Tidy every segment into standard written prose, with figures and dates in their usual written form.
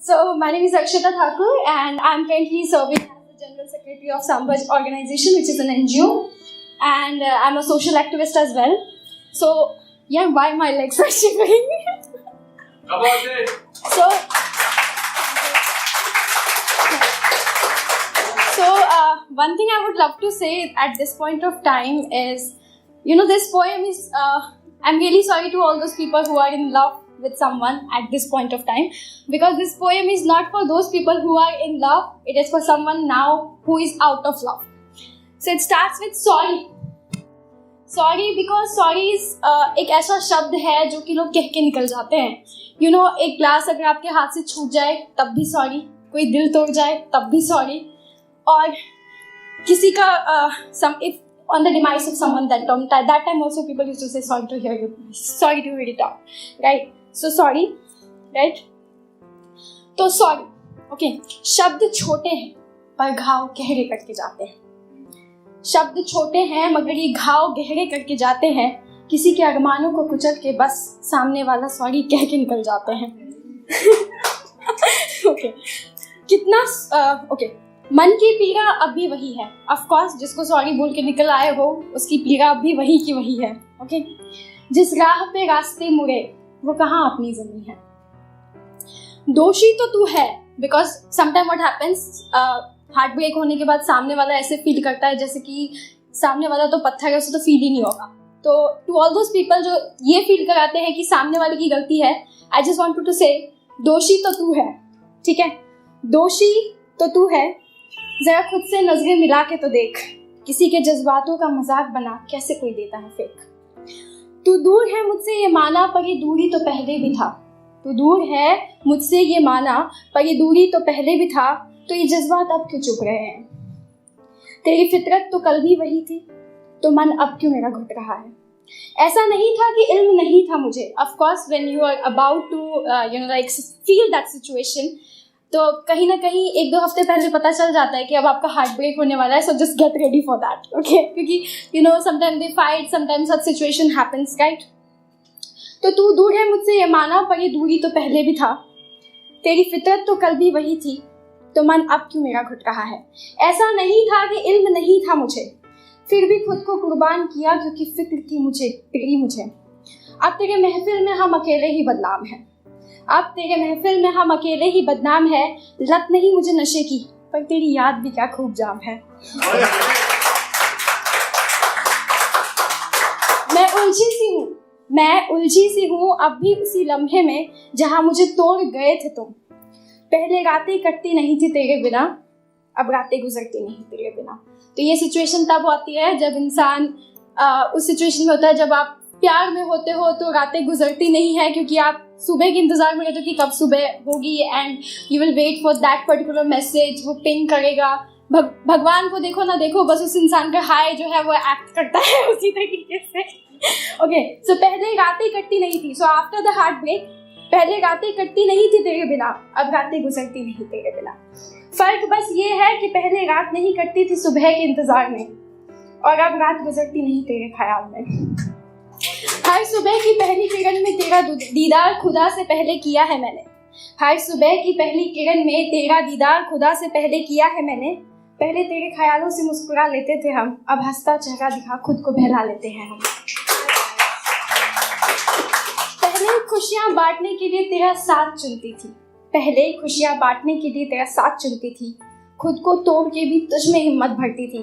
So my name is Akshata Thakur and I'm currently serving as the General Secretary of Sambhaj Organization, which is an NGO, and I'm a social activist as well. So yeah, why my legs are shivering? About it. So one thing I would love to say at this point of time is, this poem is, I'm really sorry to all those people who are in love with someone at this point of time, because this poem is not for those people who are in love, it is for someone now who is out of love. So it starts with sorry. Sorry because sorry is एक ऐसा शब्द है जो कि लोग कह के निकल जाते हैं. एक ग्लास अगर आपके हाथ से छूट जाए तब भी सॉरी, कोई दिल तोड़ जाए तब भी सॉरी, और किसी का if on the demise of someone that time also people used to say sorry to hear it out, right? So sorry, right? तो sorry, okay. शब्द छोटे हैं पर घाव गहरे करके जाते हैं. शब्द छोटे हैं मगर ये घाव गहरे करके जाते हैं. किसी के अरमानों को कुचल के बस सामने वाला सॉरी कह के निकल जाते हैं. ओके, कितना ओके. मन की पीड़ा अब भी वही है. ऑफ कोर्स जिसको सॉरी बोल के निकल आए हो उसकी पीड़ा अब भी वही की वही है. ओके, जिस राह पे रास्ते मुड़े वो कहाँ अपनी जमीन है. दोषी तो तू है, because sometime what happens, heart break होने के बाद सामने वाला ऐसे फील करता है जैसे कि सामने वाला तो पत्थर है, उसे तो फील ही नहीं होगा. तो टू ऑल दोज पीपल जो ये फील कराते हैं कि सामने वाले की गलती है, आई जस्ट वांट टू से दोषी तो तू है. ठीक है, दोषी तो तू है. जरा खुद से नजरें मिला के तो देख, किसी के जज्बातों का मजाक बना कैसे कोई देता है फेक. तू दूर है मुझसे ये माना पर ये दूरी तो पहले भी था. तू दूर है मुझसे ये माना पर ये दूरी तो पहले भी था. तो ये जज्बात अब क्यों चुप रहे हैं. तेरी फितरत तो कल भी वही थी, तो मन अब क्यों मेरा घुट रहा है. ऐसा नहीं था कि इल्म नहीं था मुझे. Of course when you are about to feel that situation, तो कहीं ना कहीं 1-2 हफ्ते पहले पता चल जाता है कि अब आपका हार्ट ब्रेक होने वाला है. So just get ready for that. Okay, क्योंकि sometime they fight, sometime such situation happens, right. तो तू दूर है मुझसे ये माना पर ये दूरी तो पहले भी था. तेरी फितरत तो कल भी वही थी, तो मन अब क्यों मेरा घुट रहा है. ऐसा नहीं था कि इल्म नहीं था मुझे, फिर भी खुद को कुर्बान किया क्योंकि फिक्र थी मुझे, तेरी मुझे. अब तेरे महफिल में हम अकेले ही बदनाम हैं. अब तेरे महफिल में हम अकेले ही बदनाम है. लत नहीं मुझे नशे की, पर तेरी याद भी क्या खूब जाम है. मैं उलझी सी हूँ अब भी उसी लम्हे में जहाँ मुझे तोड़ गए थे तुम. पहले रातें कटती नहीं थी तेरे बिना, अब रातें गुजरती नहीं तेरे बिना. तो ये सिचुएशन तब होती है जब इंसान उस सिचुएशन में होता है जब आप प्यार में होते हो तो रातें गुजरती नहीं है, क्योंकि आप सुबह के इंतजार में रहते हो कि कब सुबह होगी, and you will wait for that particular message. वो पिंग करेगा. भगवान को देखो ना देखो, बस उस इंसान का हाय जो है वो एक्ट करता है उसी तरीके से. ओके, सो पहले रातें कटती नहीं थी. So after the heart break, पहले रातें कटती नहीं थी तेरे बिना, अब रातें गुजरती नहीं तेरे बिना. फर्क बस ये है कि पहले रात नहीं कटती थी सुबह के इंतजार में, और अब रात गुजरती नहीं तेरे ख्याल में. हर सुबह की पहली किरण में तेरा दीदार खुदा से पहले किया है मैंने. हर सुबह की पहली किरण में तेरा दीदार खुदा से पहले किया है मैंने. पहले तेरे ख्यालों से मुस्कुरा लेते थे हम, अब हंसता चेहरा दिखा खुद को बहला लेते हैं हम. पहले खुशियां बांटने के लिए तेरा साथ चुनती थी. पहले खुशियां बांटने के लिए तेरा साथ चुनती थी. खुद को तोड़ के भी तुझ में हिम्मत भरती थी.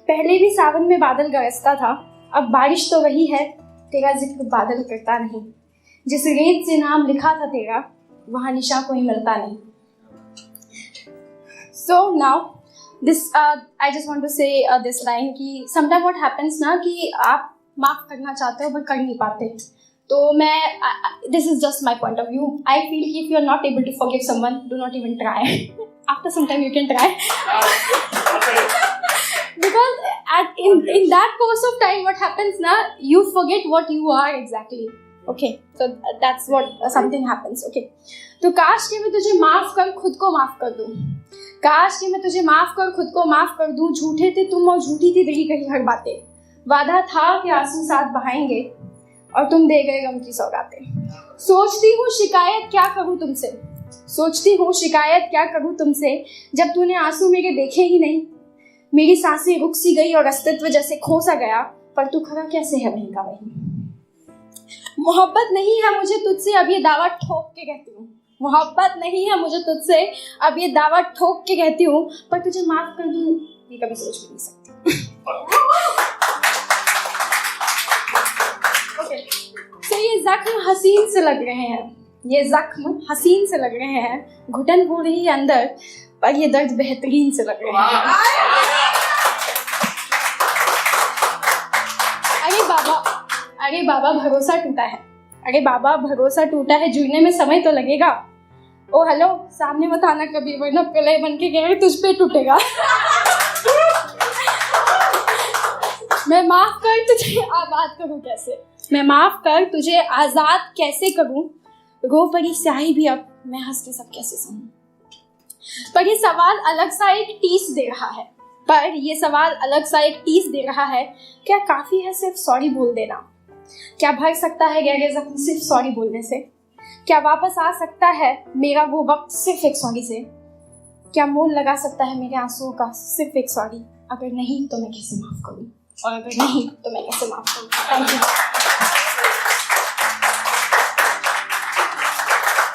पहले भी सावन में बादल गरजता था, अब बारिश तो वही है, तेरा जिक्र बादल करता नहीं. जिस रेत से नाम लिखा था तेरा, वहाँ निशा कोई मिलता नहीं. So now this I just want to say this line कि sometimes what happens ना कि आप माफ करना चाहते हो पर कर नहीं पाते. तो मैं this is just my point of view. I feel कि if you are not able to forgive someone, do not even try. After some time you can try. Because in that course of time what happens na, you forget what you are exactly. Okay, so that's what something happens. Okay, तो काश कि मैं तुझे माफ कर खुद को माफ कर दूं. काश कि मैं तुझे माफ कर खुद को माफ कर दूं. झूठे थे तुम और झूठी थी तेरी कही हर बातें. वादा था कि आंसू साथ बहाएंगे और तुम दे गए गम की सौगातें. सोचती हूँ शिकायत क्या करूँ तुमसे, सोचती हूँ शिकायत क्या करूँ तुमसे, जब तूने आंसू मेरे देखे ही नहीं। मेरी सांसें रुक सी गई और अस्तित्व जैसे खो सा गया, पर तू खड़ा कैसे है वहीं का वहीं। मोहब्बत नहीं है मुझे तुझसे, अब ये दावा ठोक के कहती हूँ। मोहब्बत नहीं है मुझे तुझसे, अब ये दावा ठोक के कहती हूँ, पर तुझे माफ कर दूँ ये कभी सोच भी नहीं सकती। तो ये जख्म हसीन से लग रहे हैं, ये जख्म हसीन से लग रहे हैं, घुटन हो रही है अंदर, पर ये दर्द बेहतरीन से लग रहे हैं। अरे बाबा भरोसा टूटा है, अरे बाबा भरोसा टूटा है, जुड़ने में समय तो लगेगा। ओ हेलो, सामने मत आना कभी, वरना प्रलय बन के गहरे तुझ पे टूटेगा। मैं माफ कर तुझे आजाद करूं कैसे, मैं माफ कर तुझे आजाद कैसे करूं, रो पड़ी स्याही भी अब मैं हंस के सब कैसे सहूं। पर ये सवाल अलग सा एक टीस दे रहा है, पर ये सवाल अलग सा एक टीस दे रहा है, क्या काफी है सिर्फ सॉरी बोल देना? क्या भर सकता है गहरे जख्म सिर्फ सॉरी बोलने से? क्या वापस आ सकता है मेरा वो वक्त सिर्फ एक सॉरी से? क्या मोल लगा सकता है मेरे आंसुओं का सिर्फ एक सॉरी? अगर नहीं तो मैं कैसे माफ करूं, और अगर नहीं तो मैं कैसे माफ करूं? Thank you.